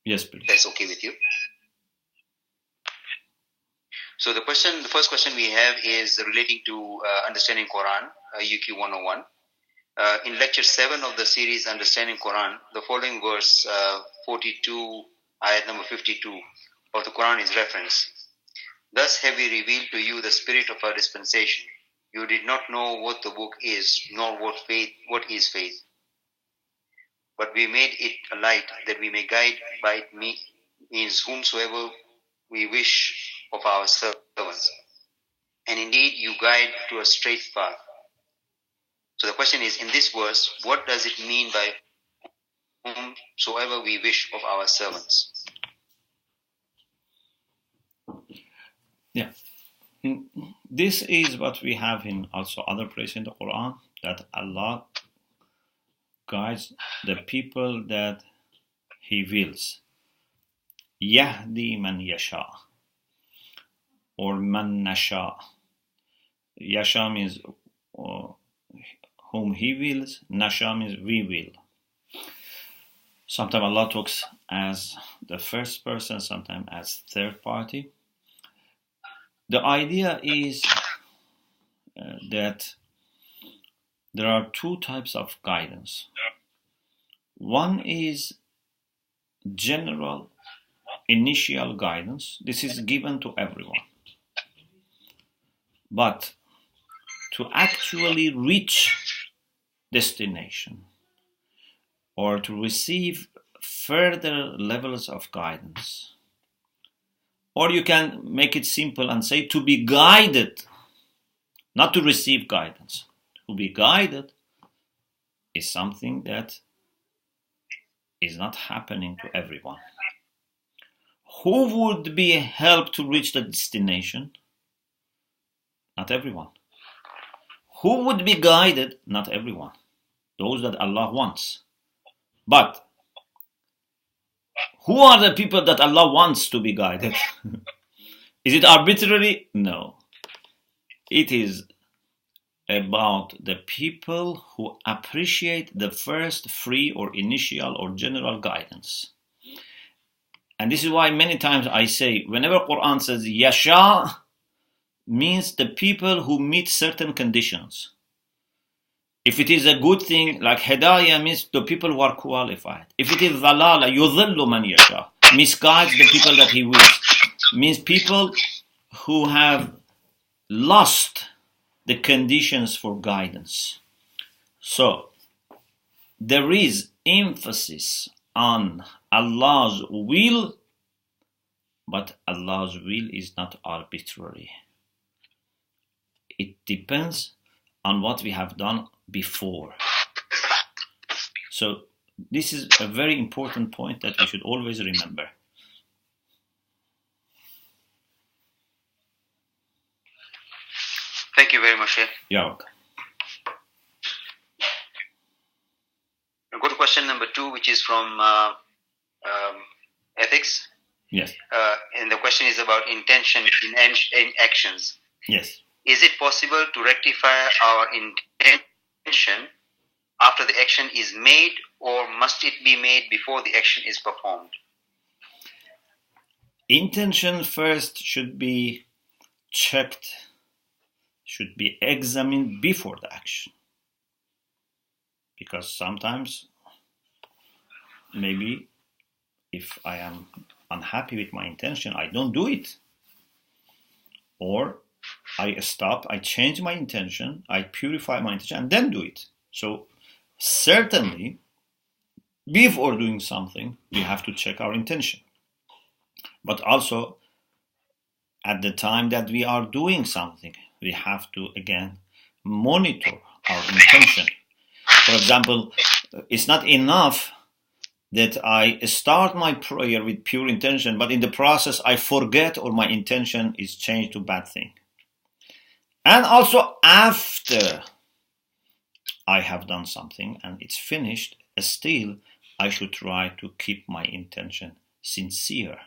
Yes, please. That's okay with you. So the first question we have is relating to understanding Quran, UQ 101. In lecture 7 of the series Understanding Quran, the following verse 42, ayat number 52 of the Quran is referenced. Thus have we revealed to you the spirit of our dispensation. You did not know what the book is, nor what is faith. But we made it a light that we may guide by it means whomsoever we wish of our servants. And indeed you guide to a straight path. So the question is, in this verse, what does it mean by whomsoever we wish of our servants? Yeah. This is what we have in also other places in the Quran, that Allah guides the people that He wills. Yahdi man yasha, or man nasha. Yasha means whom He wills, nasha means we will. Sometimes Allah talks as the first person, sometimes as third party. The idea is that there are two types of guidance. One is general initial guidance. This is given to everyone. But to actually reach destination or to receive further levels of guidance, or you can make it simple and say to be guided, not to receive guidance. To be guided is something that is not happening to everyone. Who would be helped to reach the destination? Not everyone. Who would be guided? Not everyone. Those that Allah wants. But who are the people that Allah wants to be guided? Is it arbitrary? No. It is about the people who appreciate the first free or initial or general guidance. And this is why many times I say, whenever Quran says Yasha, means the people who meet certain conditions. If it is a good thing, like Hidayah means the people who are qualified. If it is Dhalala, Yudhillu man yasha, misguides the people that He wills. Means people who have lost the conditions for guidance. So, there is emphasis on Allah's will, but Allah's will is not arbitrary. It depends on what we have done before. So this is a very important point that we should always remember. Thank you very much, Sheikh. You're welcome. I'll go to question number 2, which is from ethics. Yes. And the question is about intention in actions. Yes. Is it possible to rectify our intention after the action is made, or must it be made before the action is performed? Intention first should be checked, should be examined before the action. Because sometimes, maybe, if I am unhappy with my intention, I don't do it. Or I stop, I change my intention, I purify my intention, and then do it. So, certainly, before doing something, we have to check our intention. But also, at the time that we are doing something, we have to, again, monitor our intention. For example, it's not enough that I start my prayer with pure intention, but in the process I forget or my intention is changed to bad thing. And also after I have done something and it's finished, still I should try to keep my intention sincere.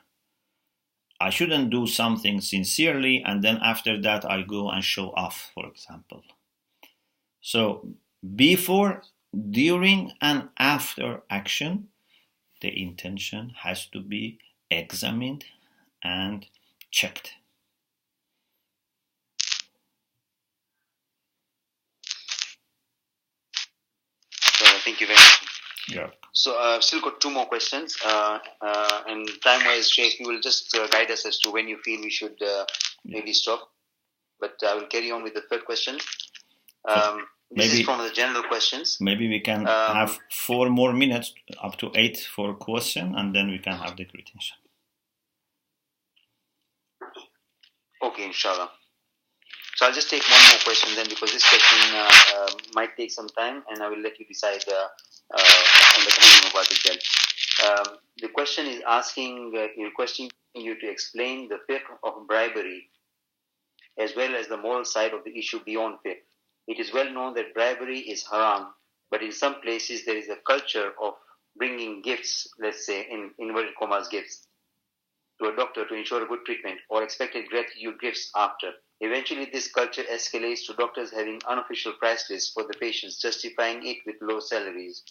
I shouldn't do something sincerely and then after that I go and show off, for example. So before, during, and after action, the intention has to be examined and checked. Thank you very much. Yeah. So I've still got two more questions, and time-wise, Sheikh, you will just guide us as to when you feel we should maybe stop. But I will carry on with the third question. This is from the general questions. Maybe we can have 4 more minutes, up to 8 for question, and then we can have the greetings. Okay, inshallah. So I'll just take one more question then, because this question might take some time, and I will let you decide on the coming about it then. The question is requesting you to explain the fiqh of bribery, as well as the moral side of the issue beyond fiqh. It is well known that bribery is haram, but in some places there is a culture of bringing gifts, let's say in inverted commas gifts, to a doctor to ensure a good treatment, or expected gratitude gifts after. Eventually this culture escalates to doctors having unofficial price lists for the patients, justifying it with low salaries.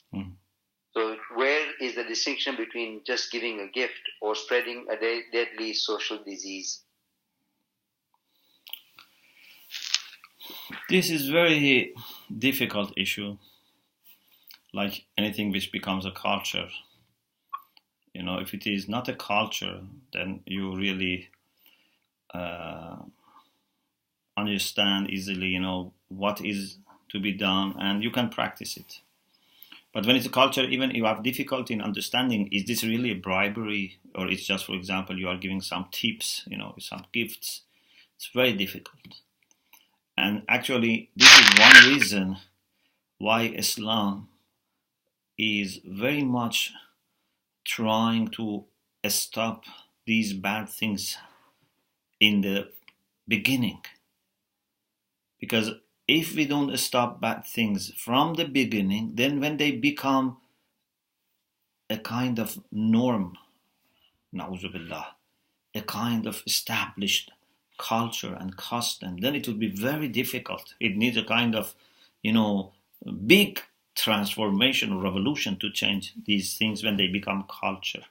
So where is the distinction between just giving a gift or spreading a deadly social disease? This is very difficult issue, like anything which becomes a culture. You know, if it is not a culture, then you really understand easily, you know, what is to be done, and you can practice it. But when it's a culture, even if you have difficulty in understanding, is this really a bribery, or it's just, for example, you are giving some tips, you know, some gifts. It's very difficult. And actually, this is one reason why Islam is very much trying to stop these bad things in the beginning. Because if we don't stop bad things from the beginning, then when they become a kind of norm, na'udhu billah, a kind of established culture and custom, then it would be very difficult. It needs a kind of, you know, big transformation or revolution to change these things when they become culture.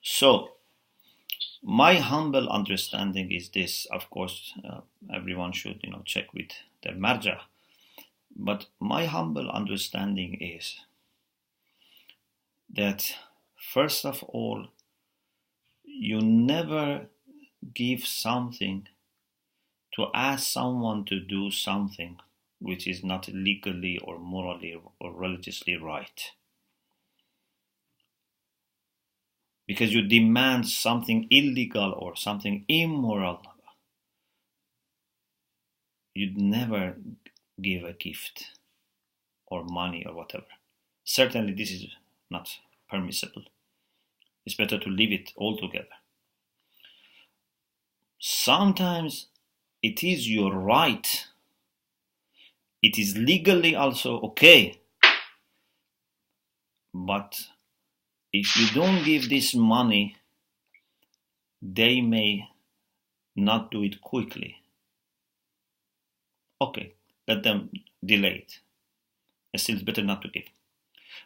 So, my humble understanding is this. Of course, everyone should, you know, check with their marja. But my humble understanding is that, first of all, you never give something to ask someone to do something which is not legally or morally or religiously right. Because you demand something illegal or something immoral, you'd never give a gift or money or whatever. Certainly this is not permissible. It's better to leave it altogether. Sometimes it is your right. It is legally also okay. But if you don't give this money, they may not do it quickly. Okay, let them delay it. Still, it's better not to give.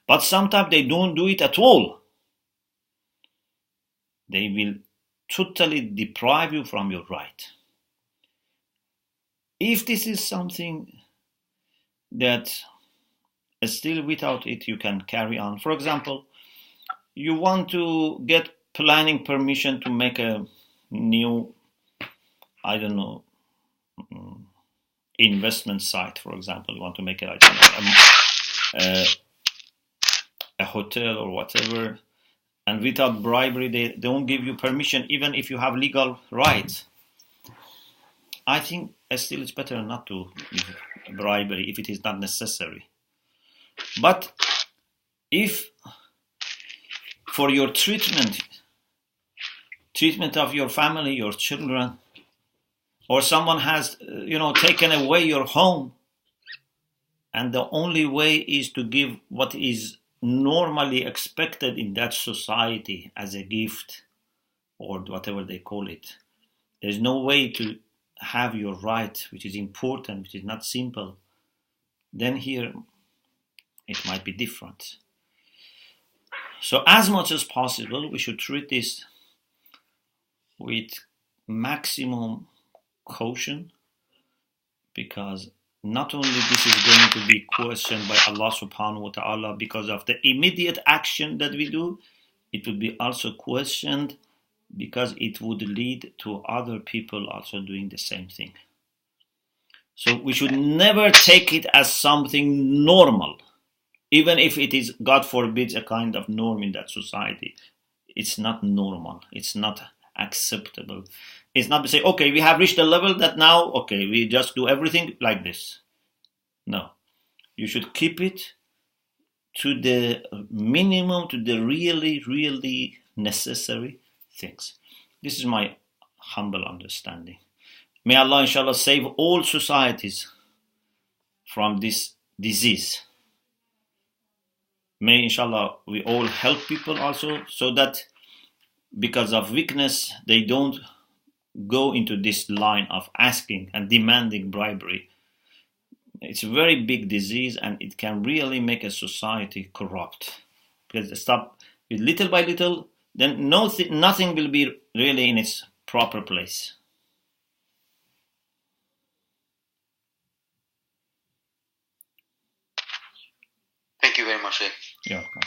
But sometimes they don't do it at all. They will totally deprive you from your right. If this is something that still without it you can carry on. For example, you want to get planning permission to make a new, I don't know, investment site, for example. You want to make it, I don't know, a hotel or whatever, and without bribery they don't give you permission even if you have legal rights. I think still it's better not to give bribery if it is not necessary. But if for your treatment of your family, your children, or someone has, taken away your home, and the only way is to give what is normally expected in that society as a gift, or whatever they call it, there's no way to have your right, which is important, which is not simple, then here it might be different. So as much as possible, we should treat this with maximum caution, because not only this is going to be questioned by Allah subhanahu wa ta'ala because of the immediate action that we do, it would be also questioned because it would lead to other people also doing the same thing. So we should never take it as something normal, even if it is, God forbid, a kind of norm in that society. It's not normal. It's not acceptable. It's not to say, okay, we have reached a level that now, okay, we just do everything like this. No. You should keep it to the minimum, to the really, really necessary things. This is my humble understanding. May Allah, inshallah, save all societies from this disease. May, inshallah, we all help people also, so that because of weakness, they don't go into this line of asking and demanding bribery. It's a very big disease, and it can really make a society corrupt. Because stop with little by little, then nothing will be really in its proper place. Thank you very much, Sheikh. You're welcome.